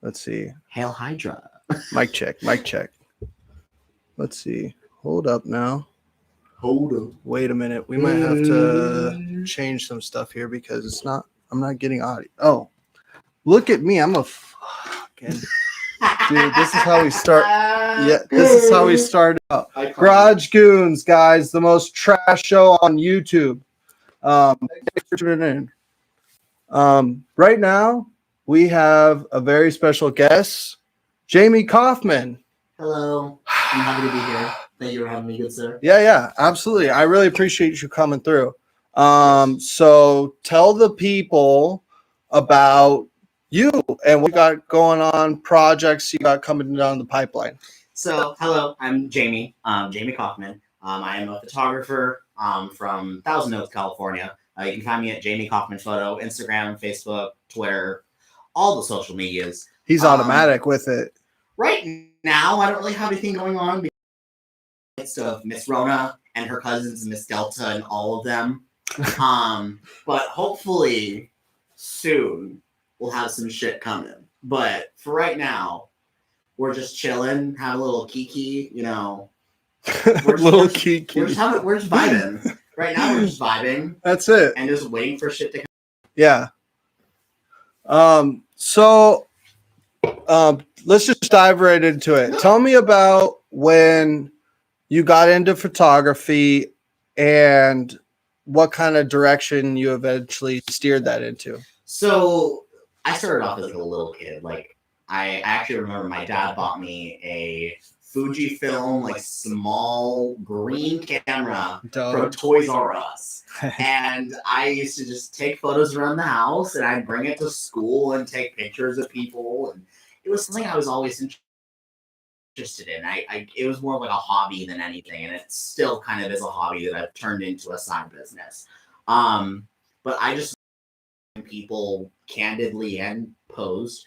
Let's see. Hail Hydra. Mic check. Mic check. Let's see. Hold up now. Hold up. Wait a minute. We might have to change some stuff here because it's not. I'm not getting audio. Oh, look at me. I'm a fucking dude. This is how we start. Yeah, this is how we start out. Garage Goons, guys, the most trash show on YouTube. Thanks for tuning in. Right now, we have a very special guest, Jamie Kaufman. Hello. I'm happy to be here. Thank you for having me, good sir. Yeah, absolutely. I really appreciate you coming through. So tell the people about you and what you got going on, projects you got coming down the pipeline. So, hello, I'm Jamie. Jamie Kaufman. I am a photographer from Thousand Oaks, California. You can find me at Jamie Kaufman Photo, Instagram, Facebook, Twitter, all the social medias. He's automatic with it. Right now, I don't really have anything going on because of Miss Rona and her cousins, Miss Delta, and all of them. But hopefully, soon, we'll have some shit coming. But for right now, we're just chilling, having a little kiki, you know. Little kiki. We're just vibing. Right now, we're just vibing. That's it. And just waiting for shit to come. Yeah. So let's just dive right into it. Tell me about when you got into photography and what kind of direction you eventually steered that into. So I started off as a little kid. Like, I actually remember my dad bought me a Fujifilm, like, small green camera from Toys R Us. And I used to just take photos around the house, and I'd bring it to school and take pictures of people. And it was something I was always interested in. It was more of like a hobby than anything, and it still kind of is a hobby that I've turned into a side business. But I just people candidly and posed.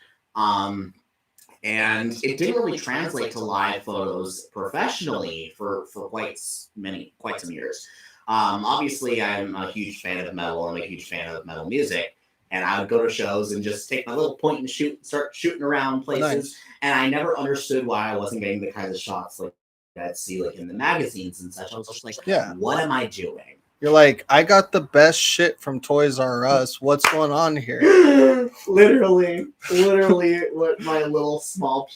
And it didn't really translate to live photos professionally for quite some years. Obviously, I'm a huge fan of metal. I'm a huge fan of metal music. And I would go to shows and just take my little point and shoot, start shooting around places. Nice. And I never understood why I wasn't getting the kinds of shots like I'd see like in the magazines and such. I was just like, what am I doing? You're like, I got the best shit from Toys R Us. What's going on here? literally what my little small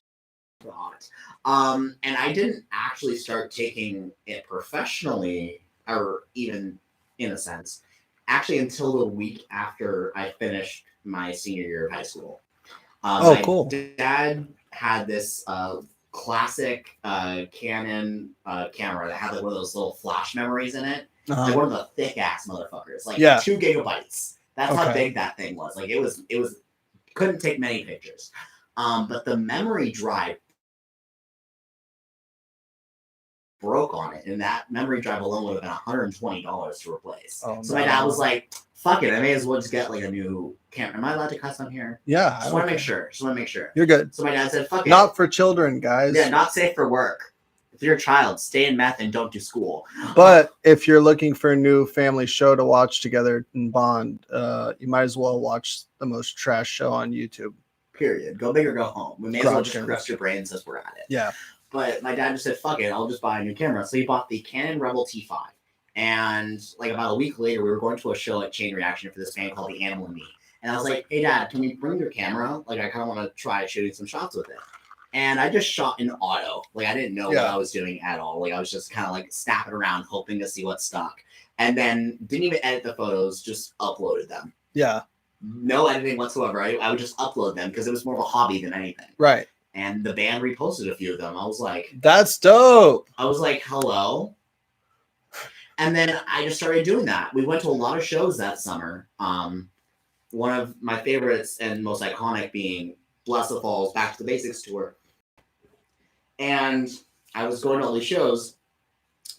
thought. And I didn't actually start taking it professionally, or even in a sense, actually until the week after I finished my senior year of high school. Cool. My dad had this classic Canon camera that had like one of those little flash memories in it. Like one of the thick ass motherfuckers, like 2 gigabytes. That's how big that thing was. Like it was couldn't take many pictures. But the memory drive broke on it, and that memory drive alone would have been $120 to replace. So my dad was like, fuck it, I may as well just get like a new camera. Am I allowed to cuss on here? Yeah. Just want to make sure. You're good. So my dad said, fuck it. Not for children, guys. Yeah, not safe for work. If you're a child, stay in meth and don't do school. But if you're looking for a new family show to watch together and bond, you might as well watch the most trash show on YouTube. Period. Go big or go home. We may as well just crush your brains as we're at it. Yeah. But my dad just said, fuck it, I'll just buy a new camera. So he bought the Canon Rebel T5. And like about a week later, we were going to a show at Chain Reaction for this band called The Animal and Me. And I was like, hey, Dad, can we bring your camera? Like, I kind of want to try shooting some shots with it. And I just shot in auto. Like, I didn't know what I was doing at all. Like, I was just kind of like snapping around, hoping to see what stuck. And then didn't even edit the photos, just uploaded them. Yeah. No editing whatsoever. I would just upload them because it was more of a hobby than anything. Right. And the band reposted a few of them. I was like, that's dope. I was like, hello. And then I just started doing that. We went to a lot of shows that summer. One of my favorites and most iconic being Blessed Falls Back to the Basics tour. And I was going to all these shows,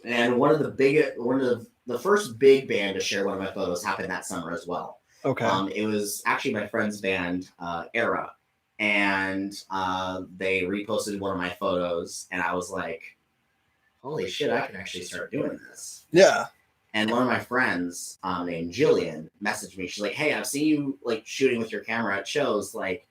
and one of the first big band to share one of my photos happened that summer as well. Okay. It was actually my friend's band, Era, and they reposted one of my photos, and I was like, holy shit, I can actually start doing this. Yeah. And one of my friends named Jillian messaged me. She's like, hey, I've seen you like shooting with your camera at shows. Like,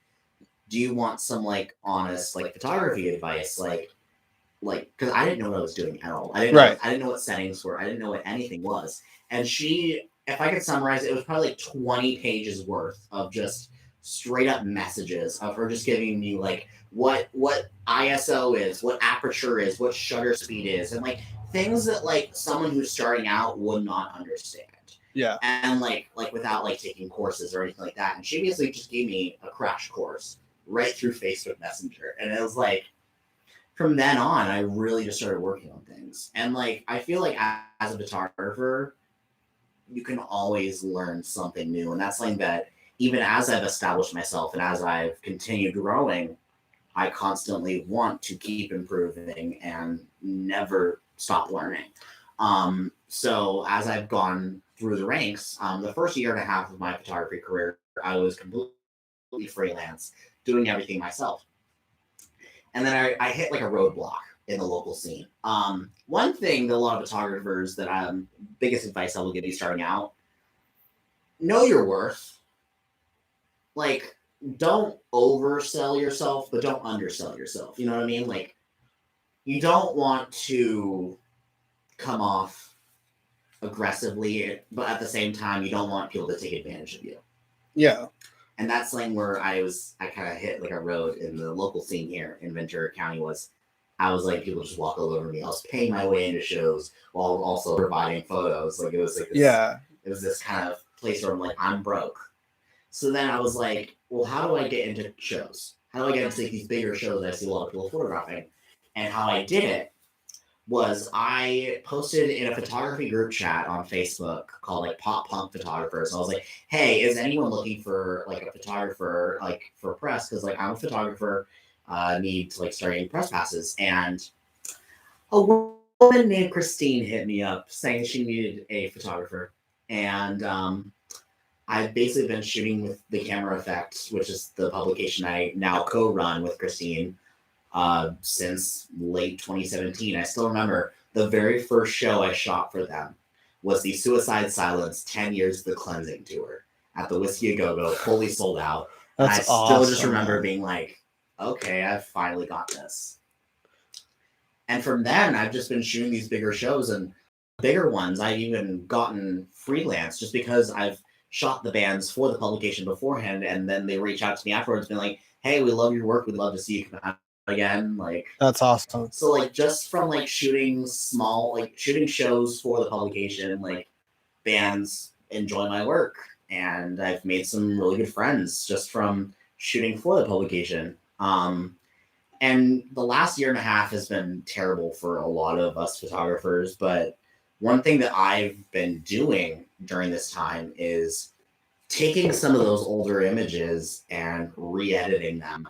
do you want some like honest like photography advice? Because I didn't know what I was doing at all. I didn't know what settings were. I didn't know what anything was. And she, if I could summarize it, it was probably like 20 pages worth of just straight up messages of her just giving me like what ISO is, what aperture is, what shutter speed is, and like things that like someone who's starting out would not understand. Yeah. And like without like taking courses or anything like that. And she basically just gave me a crash course right through Facebook Messenger. And it was like from then on, I really just started working on things. And like I feel like as a photographer, you can always learn something new. And that's something that even as I've established myself and as I've continued growing, I constantly want to keep improving and never stop learning. So as I've gone through the ranks, the first year and a half of my photography career, I was completely freelance, doing everything myself. And then I hit like a roadblock in the local scene. One thing that a lot of photographers that biggest advice I will give you starting out, know your worth. Like, don't oversell yourself, but don't undersell yourself. You know what I mean? Like, you don't want to come off aggressively, but at the same time, you don't want people to take advantage of you. Yeah. And that's something where I kind of hit like a road in the local scene here in Ventura County I was like, people just walk all over me. I was paying my way into shows while also providing photos. Like it was like this, it was this kind of place where I'm like, I'm broke. So then I was like, well, how do I get into shows? How do I get into like, these bigger shows that I see a lot of people photographing? And how I did it was I posted in a photography group chat on Facebook called like Pop Punk Photographers. And I was like, hey, is anyone looking for like a photographer like for press? Because like I'm a photographer, need to like start getting press passes. And a woman named Christine hit me up saying she needed a photographer. And I've basically been shooting with the Camera Effect, which is the publication I now co-run with Christine, since late 2017. I still remember the very first show I shot for them was the Suicide Silence 10 Years of the Cleansing Tour at the Whiskey A Go-Go, fully sold out. And I still just remember being like, okay, I've finally got this. And from then, I've just been shooting these bigger shows, and bigger ones, I've even gotten freelance just because I've shot the bands for the publication beforehand, and then they reach out to me afterwards being like, hey, we love your work, we'd love to see you come out again. Like, that's awesome. So like just from like shooting shooting shows for the publication, like bands enjoy my work, and I've made some really good friends just from shooting for the publication. And the last year and a half has been terrible for a lot of us photographers, but one thing that I've been doing during this time is taking some of those older images and re-editing them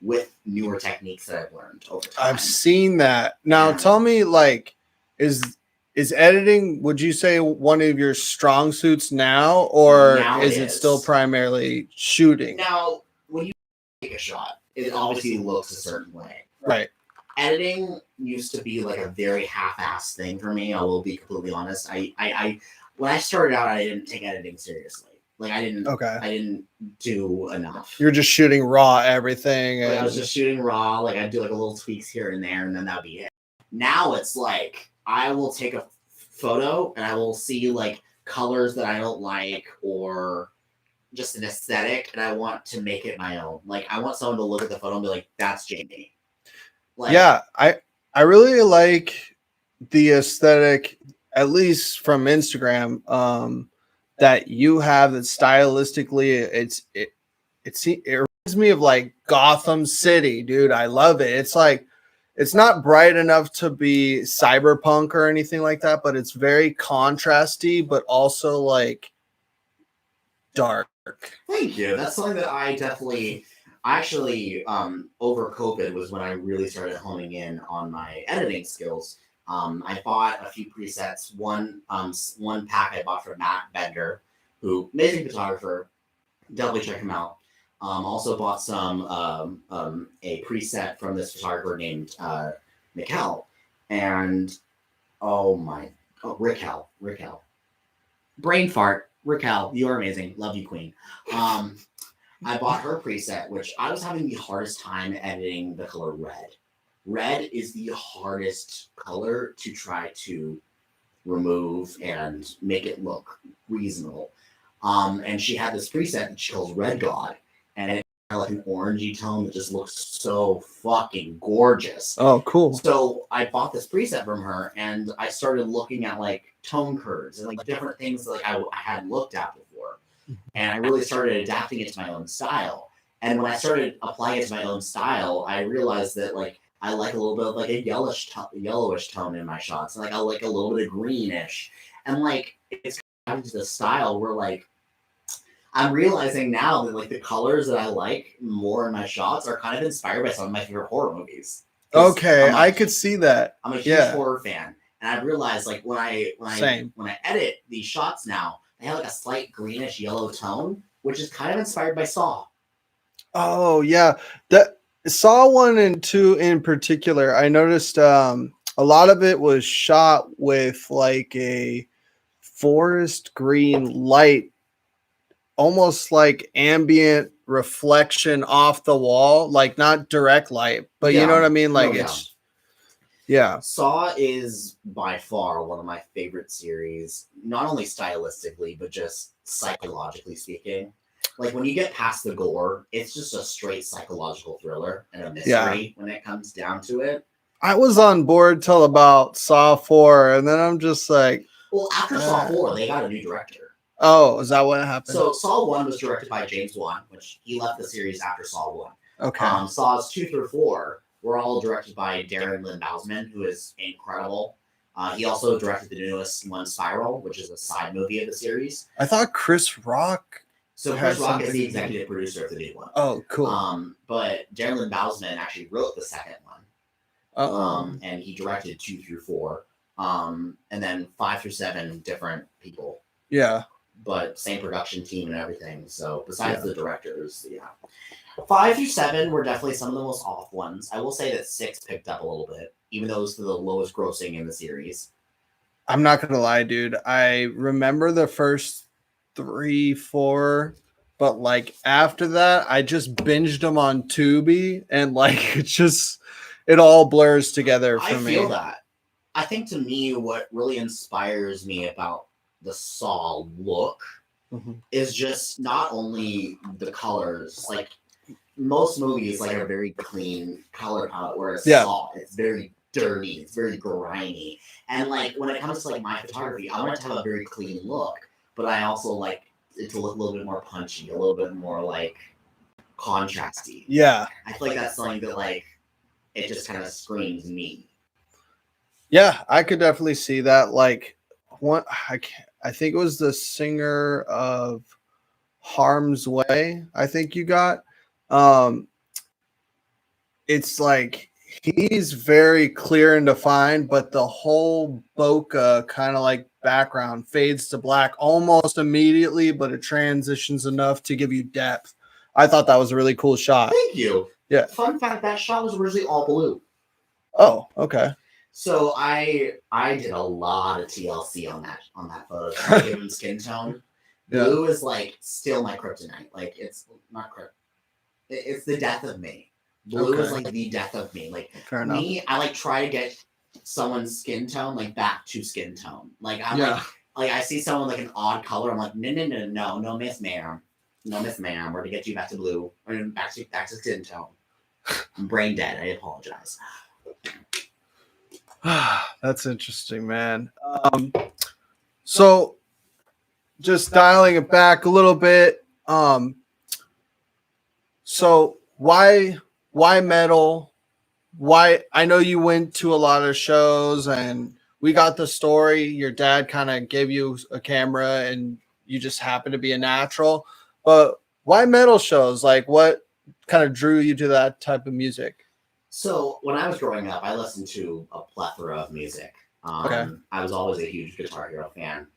with newer techniques that I've learned over time. I've seen that. Now tell me, like, is editing, would you say, one of your strong suits now, or is it still primarily shooting? Now, when you take a shot, it obviously looks a certain way. Right. Editing used to be like a very half-assed thing for me. I will be completely honest. I when I started out, I didn't take editing seriously. Like I didn't do enough. You're just shooting raw everything. Like, I was just shooting raw. Like I'd do like a little tweaks here and there, and then that'd be it. Now it's like I will take a photo and I will see like colors that I don't like or just an aesthetic, and I want to make it my own. Like I want someone to look at the photo and be like, "That's Jamie." Like, yeah, I really like the aesthetic, at least from Instagram, that you have. That stylistically, it reminds me of like Gotham City, dude. I love it. It's like it's not bright enough to be cyberpunk or anything like that, but it's very contrasty, but also like dark. Thank you. That's something that I actually over COVID was when I really started honing in on my editing skills. I bought a few presets. One pack I bought from Matt Bender, who amazing photographer. Definitely check him out. Also bought some a preset from this photographer named Mikkel, and Raquel. Brain fart. Raquel, you're amazing. Love you, Queen. I bought her preset, which I was having the hardest time editing the color red. Red is the hardest color to try to remove and make it look reasonable. And she had this preset that she calls Red God, and it's kind of like an orangey tone that just looks so fucking gorgeous. Oh, cool. So I bought this preset from her, and I started looking at like tone curves and like different things that like I hadn't looked at before, and I really started adapting it to my own style. And when I started applying it to my own style, I realized that like I like a little bit of like a yellowish tone in my shots, and like I like a little bit of greenish, and like it's kind of into the style where like I'm realizing now that like the colors that I like more in my shots are kind of inspired by some of my favorite horror movies. Okay, I could see that. I'm a huge horror fan, and I've realized like when I edit these shots now, they have like a slight greenish yellow tone, which is kind of inspired by Saw. Oh yeah, that Saw 1 and 2 in particular. I noticed a lot of it was shot with like a forest green light, almost like ambient reflection off the wall, like not direct light, but you know what I mean? Like it's Saw is by far one of my favorite series, not only stylistically, but just psychologically speaking. Like when you get past the gore, it's just a straight psychological thriller and a mystery when it comes down to it. I was on board till about Saw 4, and then I'm just like, well, after Saw 4, they got a new director. Oh, is that what happened? So Saw 1 was directed by James Wan, which he left the series after Saw 1. Okay. Saws 2 through 4 were all directed by Darren Lynn Bousman, who is incredible. He also directed the newest one, Spiral, which is a side movie of the series. I thought Chris Rock. So Chris Rock is the executive producer of the new one. Oh, cool. But Darren Lynn Bousman actually wrote the second one. And he directed 2 through 4. And then 5 through 7 different people. Yeah. But same production team and everything. So besides the directors, 5 through 7 were definitely some of the most off ones. I will say that 6 picked up a little bit, even though it was the lowest grossing in the series. I'm not gonna lie, dude. I remember the first 3, 4, but like after that, I just binged them on Tubi, and like it all blurs together for me. I feel that. I think to me, what really inspires me about the Saw look is just not only the colors. Like most movies, like a very clean color palette, whereas Saw, it's very dirty, it's very grimy. And like when it comes to like my photography, I want it to have a very clean look, but I also like it to look a little bit more punchy, a little bit more like contrasty. Yeah, I feel like that's something that like it just kind of screams me. Yeah, I could definitely see that. Like one, I think it was the singer of Harm's Way. I think you got. It's like he's very clear and defined, but the whole bokeh kind of like background fades to black almost immediately, but it transitions enough to give you depth. I thought that was a really cool shot. Thank you. Yeah. Fun fact: that shot was originally all blue. Oh, okay. So I did a lot of TLC on that photo. Given skin tone, blue is like still my kryptonite. Like it's not kryptonite. It's the death of me. Blue is like the death of me. Like fair enough. Me, I like try to get someone's skin tone like back to skin tone. Like I'm like I see someone like an odd color. I'm like no, miss ma'am, we're gonna get you back to blue or back to skin tone. I'm brain dead. I apologize. That's interesting, man. So just dialing it back a little bit. So why metal? Why? I know you went to a lot of shows and we got the story. Your dad kind of gave you a camera and you just happened to be a natural. But why metal shows? Like what kind of drew you to that type of music? So when I was growing up, I listened to a plethora of music. I was always a huge Guitar Hero fan.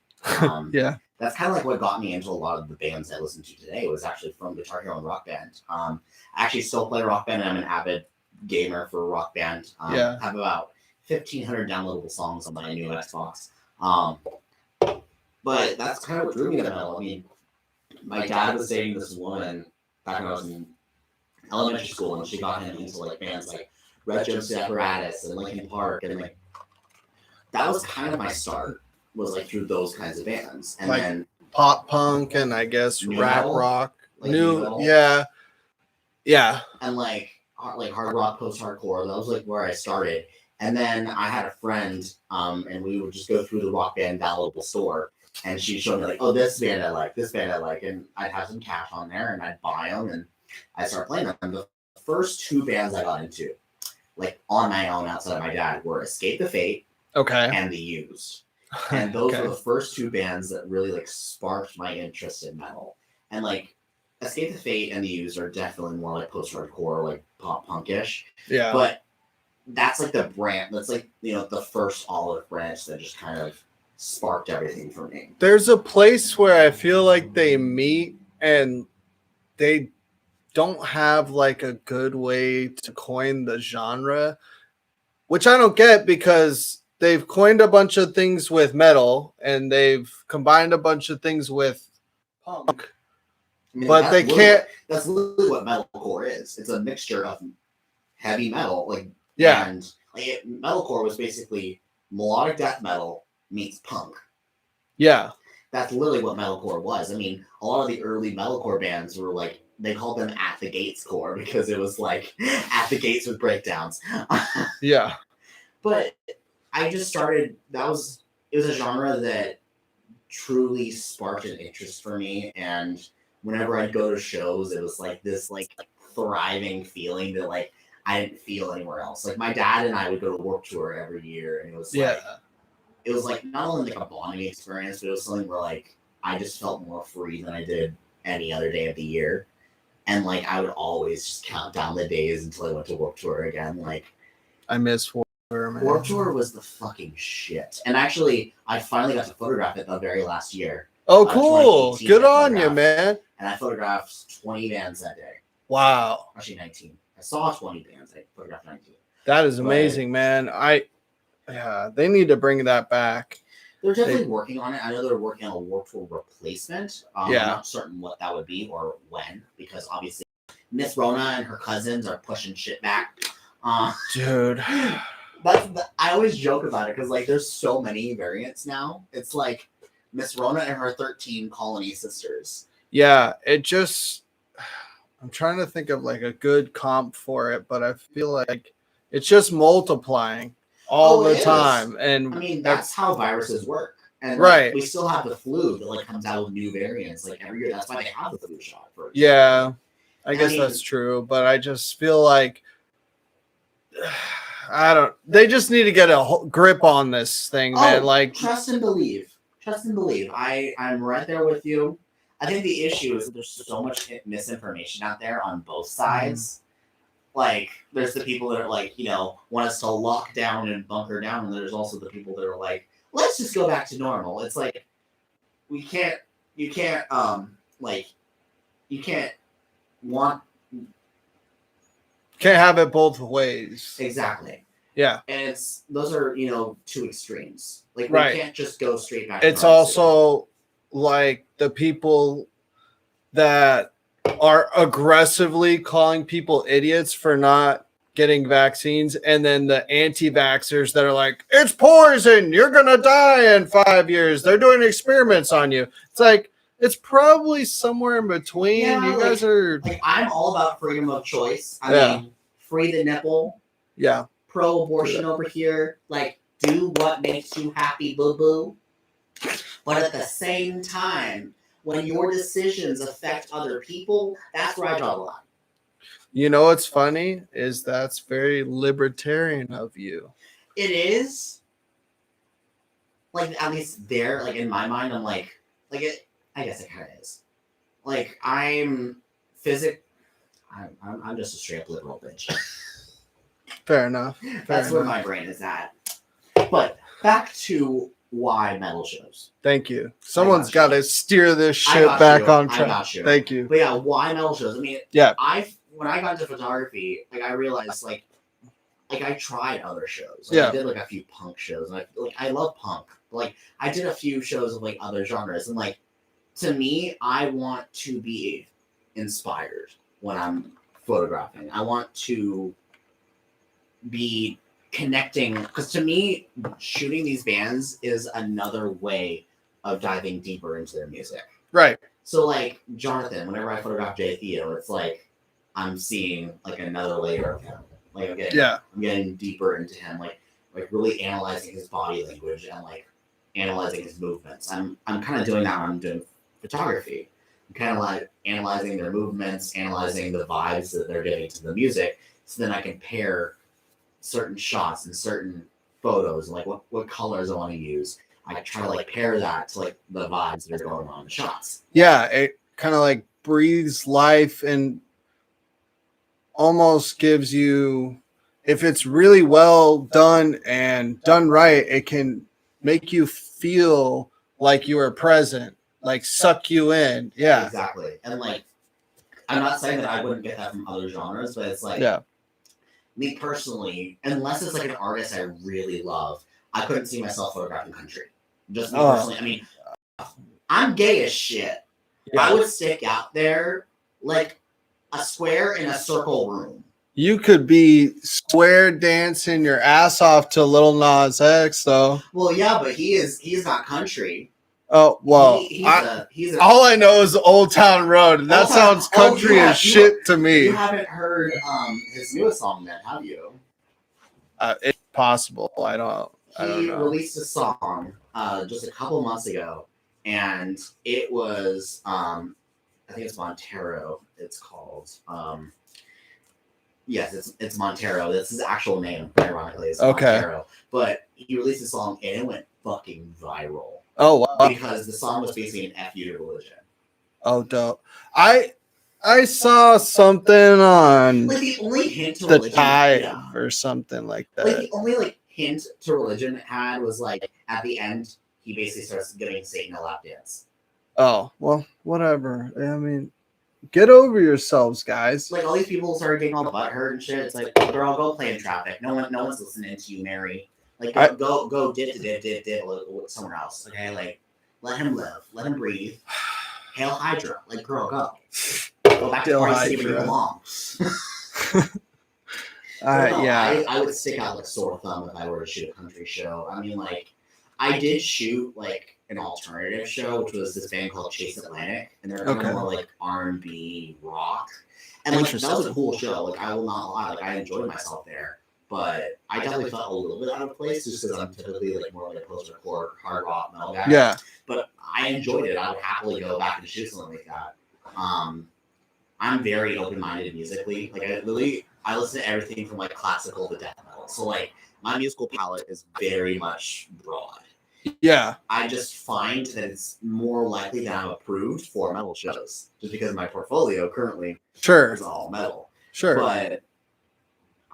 That's kind of like what got me into a lot of the bands I listen to today was actually from Guitar Hero and Rock Band. I actually still play Rock Band, and I'm an avid gamer for Rock Band. I have about 1,500 downloadable songs on my new Xbox. But that's kind of what drew me to metal. I mean, my dad was dating this woman back when I was in elementary school, and she got him into like bands like Red Jumpsuit Apparatus and Linkin Park, and like that was kind of my start. Was like through those kinds of bands, and like then pop punk and I guess new rap metal, rock, like new metal. yeah, and like hard rock, post hardcore. That was like where I started. And then I had a friend, and we would just go through the Rock Band downloadable store, and she'd show me like, oh, this band I like, this band I like, and I'd have some cash on there, and I'd buy them, and I'd start playing them. The first two bands I got into, like on my own outside of my dad, were Escape the Fate, okay, and The Used. And those okay. were the first two bands that really like sparked my interest in metal. And like Escape the Fate and The Used are definitely more like post-hardcore, like pop punkish. Yeah. But that's like the brand. That's like, you know, the first olive branch that just kind of sparked everything for me. There's a place where I feel like they meet and they don't have like a good way to coin the genre, which I don't get because they've coined a bunch of things with metal and they've combined a bunch of things with punk. I mean, but they can't. That's literally what metalcore is. It's a mixture of heavy metal, like Yeah. And like metalcore was basically melodic death metal meets punk. Yeah. That's literally what metalcore was. I mean, a lot of the early metalcore bands were like, they called them At the Gates core because it was like at the gates with breakdowns. Yeah. But I just started. It was a genre that truly sparked an interest for me, and whenever I'd go to shows, it was like this like thriving feeling that like I didn't feel anywhere else. Like my dad and I would go to Warped Tour every year, and it was like not only like a bonding experience, but it was something where like I just felt more free than I did any other day of the year, and like I would always just count down the days until I went to Warped Tour again. Like I miss Warped Tour, man. Warped Tour was the fucking shit, and actually I finally got to photograph it the very last year. Oh, cool! Good on you, man. And I photographed 20 bands that day. Wow. Actually, 19. I saw 20 bands. I photographed 19. That is amazing, man. Yeah, they need to bring that back. They're definitely working on it. I know they're working on a Warped Tour replacement. I'm not certain what that would be or when, because obviously Miss Rona and her cousins are pushing shit back. Dude. I always joke about it because like there's so many variants now. It's like Miss Rona and her 13 colony sisters. Yeah, it just... I'm trying to think of like a good comp for it, but I feel like it's just multiplying all the time. And I mean, that's how viruses work. And right. Like, we still have the flu that like comes out with new variants like every year. That's why they have the flu shot for it. Yeah, I guess that's true. But I just feel like they just need to get a grip on this thing, man. Like trust and believe. Trust and believe. I'm right there with you. I think the issue is that there's so much misinformation out there on both sides. Like, there's the people that are like, you know, want us to lock down and bunker down, and there's also the people that are like, let's just go back to normal. It's like, you can't have it both ways. Exactly. Yeah. And those are, you know, two extremes. Like, right. We can't just go straight back. It's also like the people that are aggressively calling people idiots for not getting vaccines, and then the anti-vaxxers that are like, it's poison, you're gonna die in 5 years, they're doing experiments on you. It's like, it's probably somewhere in between. Yeah, you guys are like, I'm all about freedom of choice. I mean, free the nipple. Yeah. Pro-abortion over here. Like, do what makes you happy, boo-boo. But at the same time, when your decisions affect other people, that's where I draw the line. You know what's funny is that's very libertarian of you. It is. Like, at least there, like, in my mind, I'm like it. I guess it kind of is. Like, I'm just a straight up liberal bitch. Fair enough. That's where my brain is at. But back to why metal shows. Thank you. Someone's got to steer this shit back on track. I got you. Thank you. But yeah, why metal shows? I mean, when I got into photography, like I realized like I tried other shows. Like, I did like a few punk shows. And I love punk. Like I did a few shows of like other genres, and like to me, I want to be inspired when I'm photographing. I want to be connecting, because to me, shooting these bands is another way of diving deeper into their music. Right. So like Jonathan, whenever I photograph Jay Theo, it's like I'm seeing like another layer of him. Like I'm getting deeper into him, like really analyzing his body language and like analyzing his movements. I'm kind of doing that when I'm doing photography. I'm kind of like analyzing their movements, analyzing the vibes that they're giving to the music, so then I can pair certain shots and certain photos, and like what colors I want to use. I try to like pair that to like the vibes that are going on in the shots. Yeah, it kind of like breathes life and almost gives you, if it's really well done and done right, it can make you feel like you are present, like suck you in. Yeah, exactly. And like, I'm not saying that I wouldn't get that from other genres, but it's like, me personally, unless it's like an artist I really love, I couldn't see myself photographing country. Just me personally. I mean, I'm gay as shit. Yeah. I would stick out there like a square in a circle room. You could be square dancing your ass off to Lil Nas X, though. Well, yeah, but he's not country. Oh, well, all I know is Old Town Road, and that sounds country as shit to me. You haven't heard his newest song then, have you? It's possible. I don't know. He released a song just a couple months ago, and it was, I think it's Montero, it's called. Yes, it's Montero. That's his actual name, ironically. It's Montero. But he released a song, and it went fucking viral. Oh, wow. Because the song was basically an F you to religion. Oh, dope. I saw something on like the only hint to the religion, Tide or something like that. Like the only like hint to religion it had was like at the end he basically starts giving Satan a lap dance. Oh, well, whatever. I mean, get over yourselves, guys. Like all these people started getting all butthurt and shit. It's like, girl, go play in traffic. No one's listening to you, Mary. Like go dip somewhere else. Okay, like let him live, let him breathe. Hail Hydra, like girl, go back to Christ City where you belong. I would stick out like sore thumb if I were to shoot a country show. I mean, like I did shoot like an alternative show, which was this band called Chase Atlantic, and they're kind of more like R&B rock, and like that was a cool show. Like I will not lie, like I enjoyed myself there. But I definitely felt a little bit out of place just because I'm typically like more like a post-hardcore hard rock metal guy. Yeah. But I enjoyed it. I would happily go back and shoot something like that. I'm very open-minded musically. Like I listen to everything from like classical to death metal. So like my musical palette is very much broad. Yeah. I just find that it's more likely that I'm approved for metal shows just because my portfolio currently is all metal. Sure. But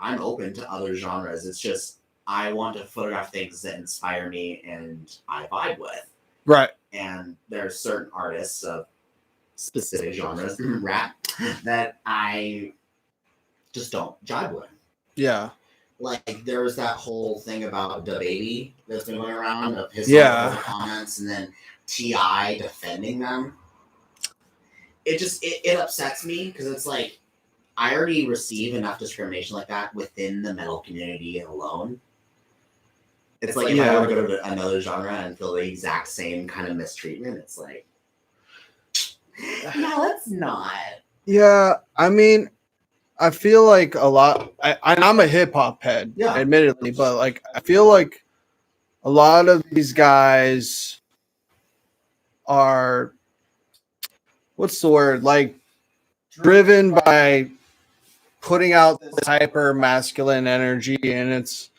I'm open to other genres. It's just I want to photograph things that inspire me and I vibe with. Right. And there are certain artists of specific genres, rap, that I just don't jive with. Yeah. Like there was that whole thing about DaBaby that's been going around of his comments and then T.I. defending them. It upsets me because it's like I already receive enough discrimination like that within the metal community alone. It's like if I were to go to another genre and feel the exact same kind of mistreatment, it's like, no, it's not. Yeah, I mean, I feel like a lot. I'm a hip hop head, admittedly, but like I feel like a lot of these guys are, what's the word? Like driven by putting out this hyper masculine energy, and it's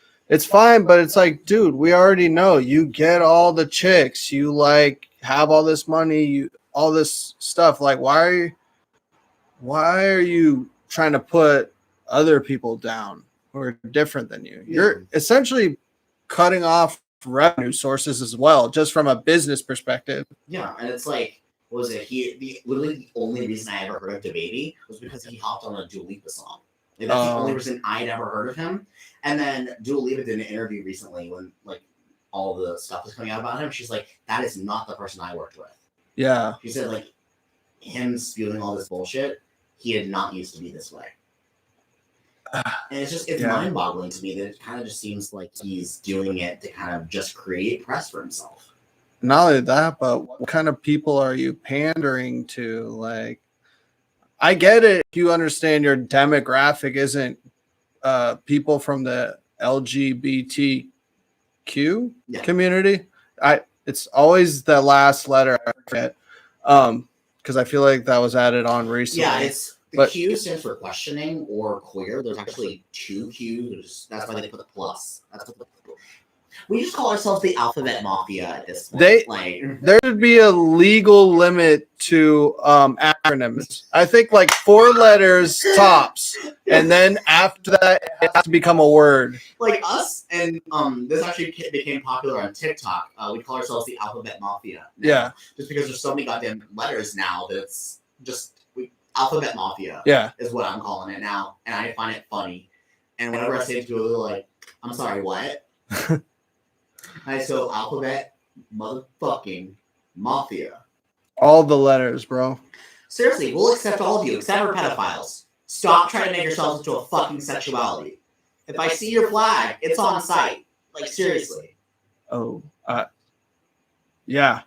fine, but it's like, dude, we already know you get all the chicks, you like have all this money, you all this stuff. Like, why are you trying to put other people down who are different than you? You're essentially cutting off revenue sources as well, just from a business perspective. Yeah, and it's like, what was it? Literally the only reason I ever heard of DaBaby was because he hopped on a Dua Lipa song. Like, that's the only reason I'd ever heard of him. And then Dua Lipa did an interview recently when like all the stuff was coming out about him. She's like, that is not the person I worked with. Yeah. She said like him spewing all this bullshit, he did not used to be this way. And it's mind-boggling to me that it kind of just seems like he's doing it to kind of just create press for himself. Not only that, but what kind of people are you pandering to? Like, I get it. You understand your demographic isn't people from the LGBTQ community. It's always the last letter I forget, because I feel like that was added on recently. Yeah, the Q stands for questioning or queer. There's actually 2 Qs. That's why they put the plus. We just call ourselves the alphabet mafia at this point. There should be a legal limit to acronyms. I think like 4 letters tops, and then after that, it has to become a word. Like us, and this actually became popular on TikTok. We call ourselves the alphabet mafia. Yeah. Just because there's so many goddamn letters now that it's just alphabet mafia. Yeah. Is what I'm calling it now, and I find it funny. And whenever I say it to people, they're like, "I'm sorry, what?" So alphabet motherfucking mafia. All the letters, bro. Seriously, we'll accept all of you, except for pedophiles. Stop trying to make yourselves into a fucking sexuality. If I see your flag, it's on site. Like, seriously. Oh, yeah.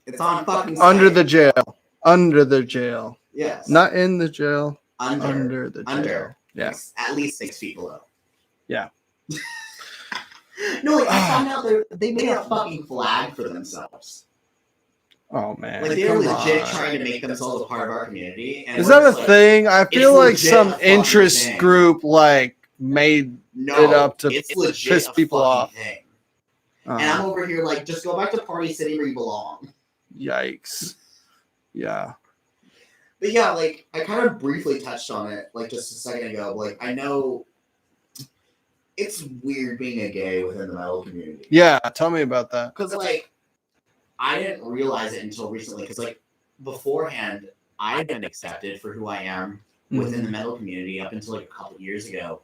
It's on fucking site. Under the jail. Under the jail. Yes. Not in the jail. Under the jail. Under. Yeah. At least 6 feet below. Yeah. No, like, I found out they made a fucking flag for themselves. Oh, man. Like, they were legit trying to make themselves a part of our community. And is that a thing? I feel like some interest group, like, made it up to piss people off. And I'm over here like, just go back to Party City where you belong. Yikes. Yeah. But yeah, like, I kind of briefly touched on it, like, just a second ago. Like, I know it's weird being a gay within the metal community. Yeah, tell me about that. Because, like, I didn't realize it until recently. Because, like, beforehand, I'd been accepted for who I am within the metal community up until, like, a couple years ago.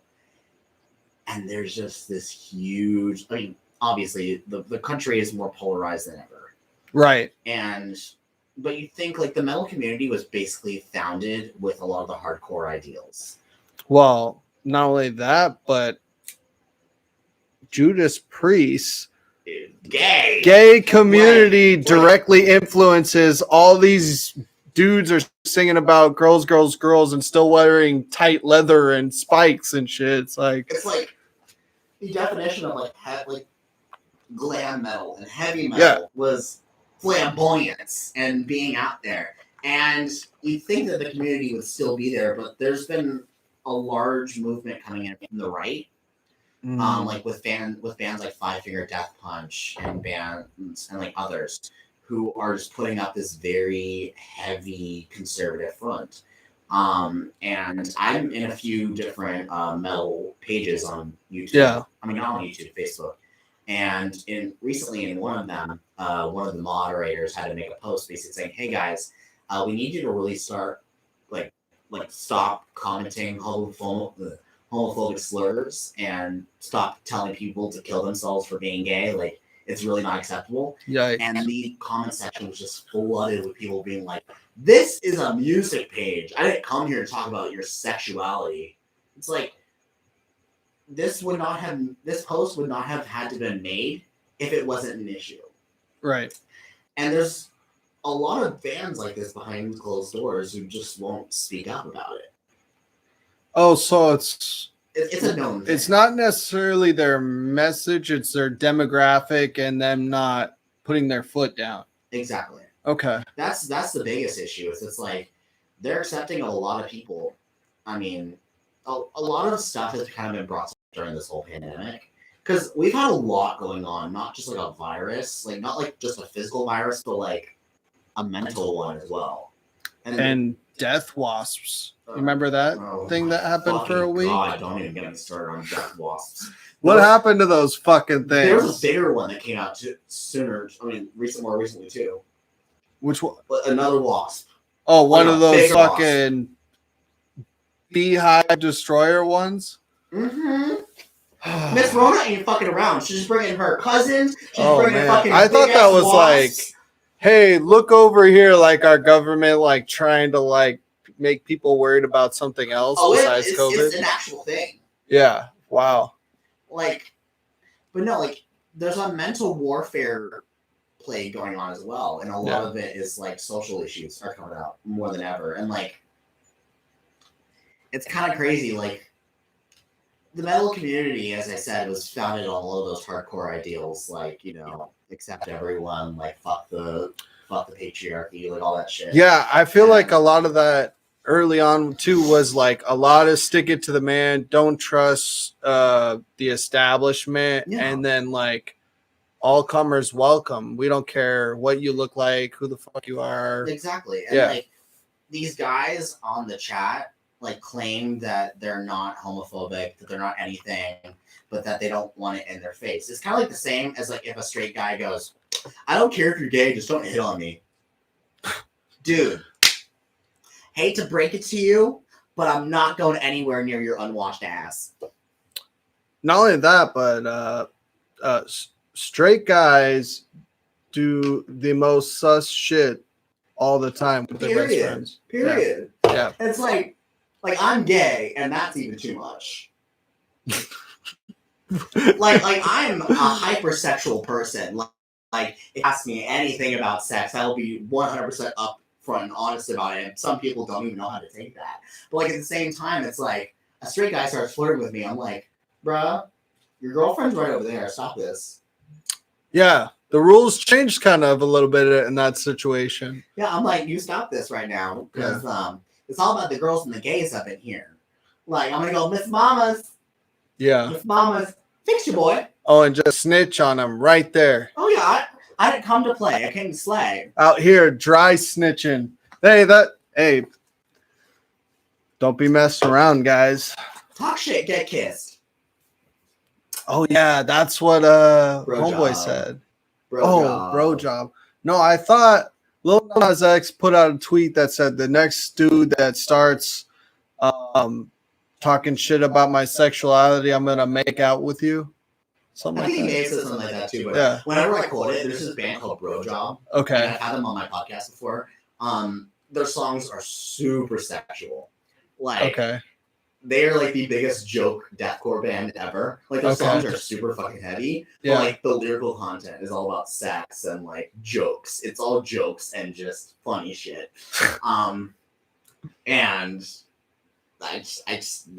And there's just this huge... I mean, obviously, the country is more polarized than ever. Right. But you think, like, the metal community was basically founded with a lot of the hardcore ideals. Well, not only that, but Judas Priest, gay community directly influences all these dudes are singing about girls, girls, girls, and still wearing tight leather and spikes and shit. It's like the definition of like glam metal and heavy metal was flamboyance and being out there. And you'd think that the community would still be there, but there's been a large movement coming in from the right. Like with bands like Five Finger Death Punch and bands and like others who are just putting up this very heavy conservative front. And I'm in a few different metal pages on YouTube. Yeah. I mean, not on YouTube, Facebook. And recently in one of them, one of the moderators had to make a post basically saying, "Hey guys, we need you to really start like stop commenting homophobic slurs and stop telling people to kill themselves for being gay. Like, it's really not acceptable." Yeah. And the comment section was just flooded with people being like, "This is a music page. I didn't come here to talk about your sexuality." It's like, this post would not have had to been made if it wasn't an issue. Right. And there's a lot of fans like this behind closed doors who just won't speak up about it. Oh, so it's a known thing. It's not necessarily their message, it's their demographic and them not putting their foot down. Exactly. Okay. That's the biggest issue. It's like they're accepting a lot of people. I mean, a lot of stuff has kind of been brought up during this whole pandemic. Because we've had a lot going on, not just like a virus, like not like just a physical virus, but like a mental one as well. And death wasps. Remember that thing that happened for a week? God, don't even get me started on death wasps. What happened to those fucking things? There was a bigger one that came out more recently too. Which one? Another wasp. Oh, one of those fucking beehive destroyer ones? Mm-hmm. Miss Rona ain't fucking around. She's just bringing her cousins. She's bringing fucking. I thought that was wasps. hey, look over here, like our government, like trying to like make people worried about something else besides COVID. It's an actual thing. Yeah. Wow. Like, but no, like there's a mental warfare play going on as well, and a lot of it is like social issues are coming out more than ever, and like it's kind of crazy. Like the metal community, as I said, was founded on all of those hardcore ideals, like accept everyone, like fuck the patriarchy, like all that shit. Yeah, I feel like a lot of that early on too was like a lot of stick it to the man, don't trust the establishment, and then like all comers welcome. We don't care what you look like, who the fuck you are. Exactly. And like these guys on the chat like claim that they're not homophobic, that they're not anything, but that they don't want it in their face. It's kind of like the same as like if a straight guy goes, I don't care if you're gay, just don't hit on me. Dude, hate to break it to you, but I'm not going anywhere near your unwashed ass. Not only that, but straight guys do the most sus shit all the time with their best friends. Period. Yeah. It's like I'm gay, and that's even too much. like I'm a hypersexual person. Like if you ask me anything about sex, I'll be 100% upfront and honest about it. And some people don't even know how to take that. But like at the same time, it's like a straight guy starts flirting with me. I'm like, bruh, your girlfriend's right over there. Stop this. Yeah, the rules changed kind of a little bit in that situation. Yeah, I'm like, you stop this right now because it's all about the girls and the gays up in here. Like I'm gonna go, Miss Mamas. Yeah. Miss Mamas, fix your boy. Oh, and just snitch on them right there. Oh yeah, I didn't come to play. I came to slay. Out here, dry snitching. Hey, don't be messing around, guys. Talk shit, get kissed. Oh yeah, that's what homeboy said. Bro job. No, I thought Lil Nas X put out a tweet that said the next dude that starts talking shit about my sexuality, I'm gonna make out with you. Something I think like he that. may have said something like that too. But whenever I quote it, there's this band called Bro Job. Okay. And I've had them on my podcast before. Their songs are super sexual. Like they are like the biggest joke deathcore band ever. Like their songs are super fucking heavy. Yeah. But like the lyrical content is all about sex and like jokes. It's all jokes and just funny shit. And I just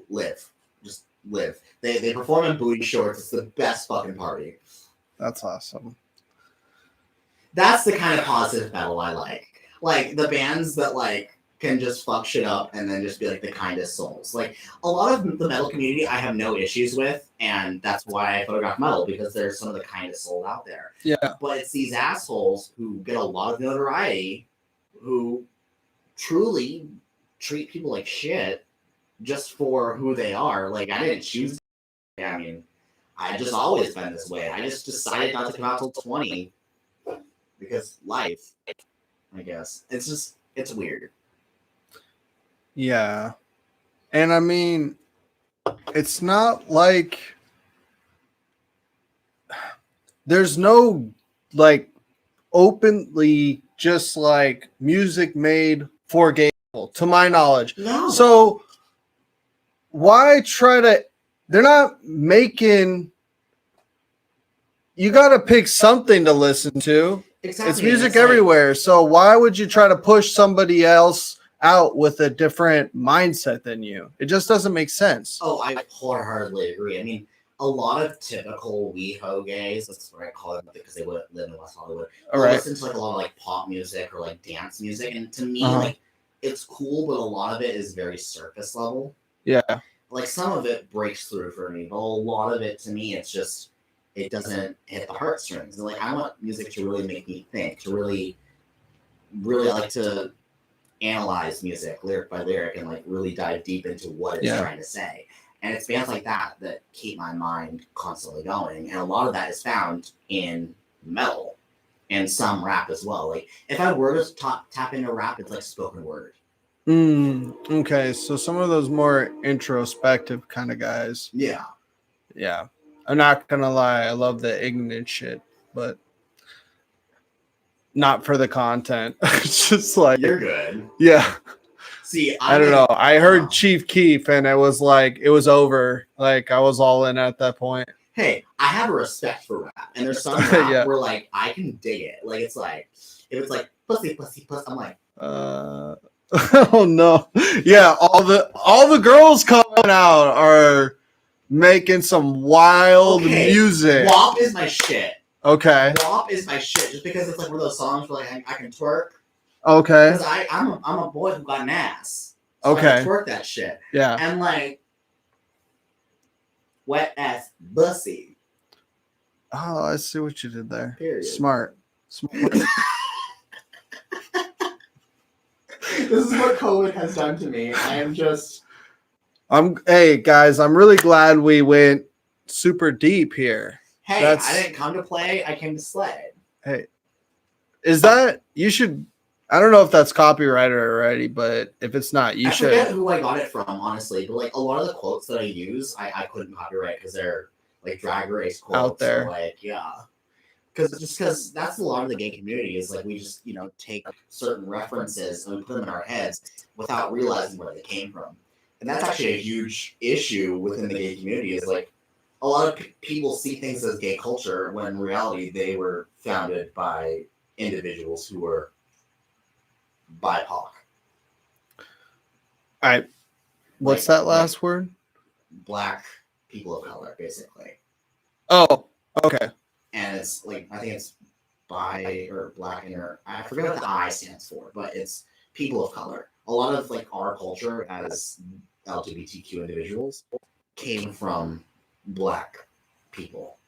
live. Just live. They perform in booty shorts. It's the best fucking party. That's awesome. That's the kind of positive metal I like. Like the bands that like can just fuck shit up and then just be like the kindest souls. Like a lot of the metal community I have no issues with, and that's why I photograph metal, because there's some of the kindest souls out there. Yeah. But it's these assholes who get a lot of notoriety who truly treat people like shit just for who they are. Like I didn't choose. I mean, I just always been this way. I just decided not to come out till 20 because life, I guess. It's weird. Yeah. And I mean, it's not like there's no like openly just like music made for gay people, to my knowledge. No. So why try to, they're not making, you got to pick something to listen to. Exactly. It's music everywhere. So why would you try to push somebody else out with a different mindset than you? It just doesn't make sense. Oh, I wholeheartedly agree. I mean, a lot of typical WeHo gays, that's what I call them because they would live in West Hollywood, listen to like a lot of like pop music or like dance music, and to me, like it's cool, but a lot of it is very surface level. Yeah. Like some of it breaks through for me, but a lot of it to me, it's just it doesn't hit the heartstrings. And like I want music to really make me think, to really like to analyze music lyric by lyric and like really dive deep into what it's trying to say. And it's bands like that that keep my mind constantly going. And a lot of that is found in metal and some rap as well. Like if I were to tap into rap, it's like spoken word. Okay, so some of those more introspective kind of guys. Yeah. Yeah. I'm not gonna lie, I love the ignorant shit, but not for the content. It's just like, You're good. yeah. See, I don't know. I heard Chief Keef and it was like, it was over. Like I was all in at that point. Hey, I have a respect for rap. And there's some rap Yeah. where like I can dig it. Like it's like, if it's like pussy, pussy, pussy, I'm like, oh no. Yeah, all the girls coming out are making some wild music. WAP is my shit. Okay. WAP is my shit. Just because it's like one of those songs where like I can twerk. Okay. Because I'm a boy who got an ass. So Okay. I can twerk that shit. Yeah. And like wet ass bussy. Oh, I see what you did there. Period. Smart. This is what COVID has done to me. Hey guys, I'm really glad we went super deep here. Hey, I didn't come to play, I came to slay. Hey. Is that you should I don't know if that's copyrighted already, but if it's not, you should. I forget who I got it from, honestly, but like a lot of the quotes that I use, I couldn't copyright because they're like drag race quotes out there. So, like, yeah. Because that's a lot of the gay community is like we just, take certain references and we put them in our heads without realizing where they came from. And that's actually a huge issue within the gay community is like a lot of people see things as gay culture when in reality they were founded by individuals who were BIPOC. All right. What's that last word? Black people of color, basically. Oh, okay. And it's like, I think it's bi or black or I forget what the I stands for, but it's people of color. A lot of like our culture as LGBTQ individuals came from black people.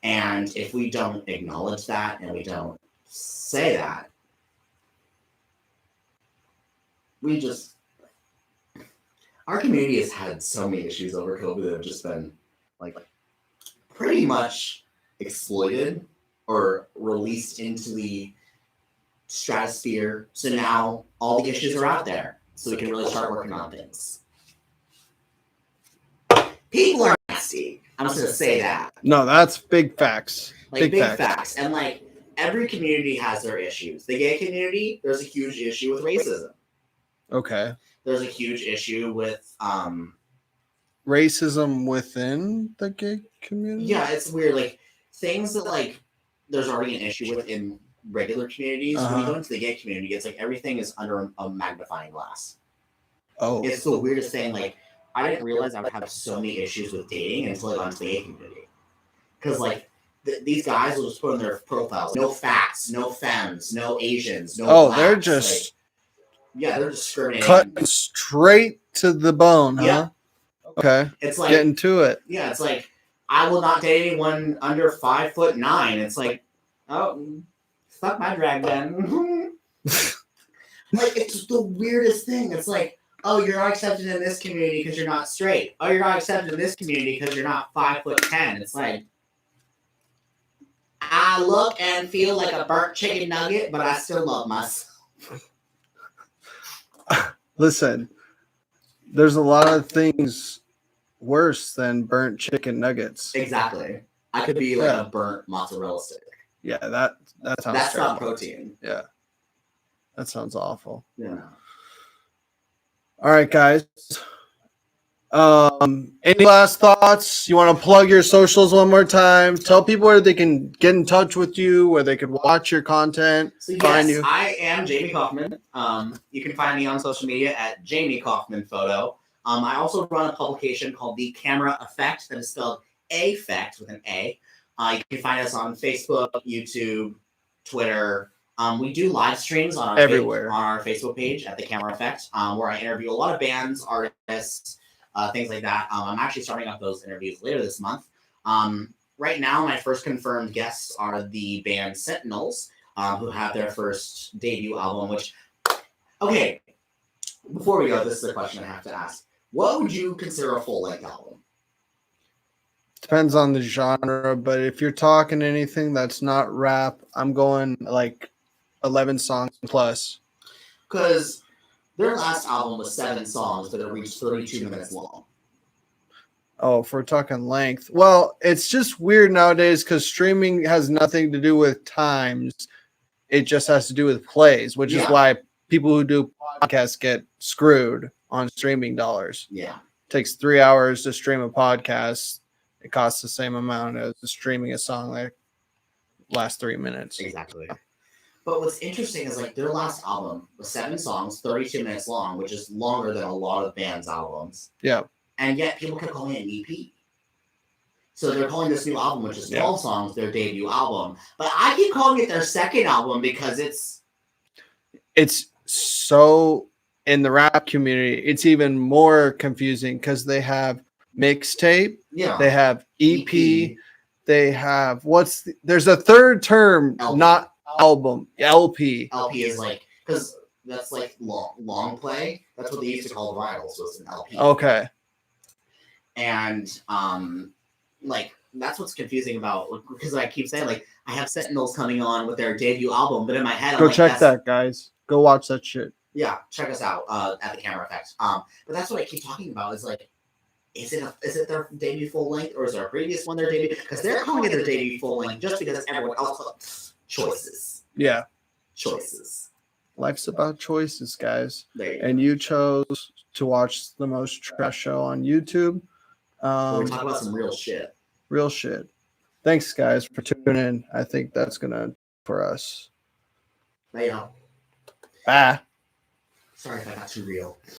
And if we don't acknowledge that and we don't say that, our community has had so many issues over COVID that have just been like pretty much exploited or released into the stratosphere. So now all the issues are out there. So we can really start working on things. People are nasty. I'm just going to say that. No, that's big facts. Like big facts. And like every community has their issues. The gay community, there's a huge issue with racism. Okay. There's a huge issue with racism within the gay community. Yeah, it's weird. Like things that like there's already an issue with in regular communities. When you go into the gay community, it's like everything is under a magnifying glass. Oh, it's the weirdest thing. Like I didn't realize I would have so many issues with dating until I got into the gay community. Because like these guys will just put on their profiles no fats, no femmes, no Asians, no. Oh, blacks. They're just. Like, they're discriminating. Cut straight to the bone, huh? Yeah. Okay. It's like getting to it. Yeah, it's like I will not date anyone under 5'9". It's like, oh, fuck my drag then. Like it's the weirdest thing. It's like, oh, you're not accepted in this community because you're not straight. Oh, you're not accepted in this community because you're not 5'10". It's like I look and feel like a burnt chicken nugget, but I still love myself. Listen, there's a lot of things worse than burnt chicken nuggets. Exactly. I could be like a burnt mozzarella stick. Yeah, that sounds. That's terrible. not protein. Yeah, that sounds awful. Yeah. All right, guys. Any last thoughts? You want to plug your socials one more time? Tell people where they can get in touch with you, where they could watch your content, so find you. I am Jamie Kaufman. You can find me on social media at Jamie Kaufman Photo. I also run a publication called The Camera Effect, that is spelled AFFECT with an A. You can find us on Facebook, YouTube, Twitter. We do live streams on our everywhere on our Facebook page at The Camera Effect, where I interview a lot of bands, artists, things like that. I'm actually starting up those interviews later this month. Right now, my first confirmed guests are the band Sentinels, who have their first debut album, which, okay, before we go, this is a question I have to ask. What would you consider a full-length album? Depends on the genre, but if you're talking anything that's not rap, I'm going like 11 songs plus. Because their last album was 7 songs, but it reached 32 minutes long. Oh, if we're talking length. Well, it's just weird nowadays because streaming has nothing to do with times. It just has to do with plays, which is why people who do podcasts get screwed on streaming dollars. Yeah. It takes 3 hours to stream a podcast. It costs the same amount as streaming a song that lasts 3 minutes. Exactly. But what's interesting is like their last album was 7 songs, 32 minutes long, which is longer than a lot of bands' albums. Yeah. And yet people kept calling it an EP. So they're calling this new album, which is 12 songs, their debut album. But I keep calling it their second album because it's so in the rap community, it's even more confusing because they have mixtape, they have EP, they have there's a third term, not album, LP. LP is like, because that's like long play. That's what they used to call the vinyl, so it's an LP. Okay. And like that's what's confusing about, because I keep saying like I have Sentinels coming on with their debut album, but in my head, go check that, guys. Go watch that shit. Yeah, check us out at the Camera Effect. But that's what I keep talking about. Is like, is it their debut full length, or is their previous one their debut? Because they're calling it their debut full length just because everyone else choices. Yeah, choices. Life's about choices, guys. And you chose to watch the most trash show on YouTube. We're talking about some real shit. Real shit. Thanks, guys, for tuning in. I think that's gonna for us. Yeah. Bye. Sorry if I got too real.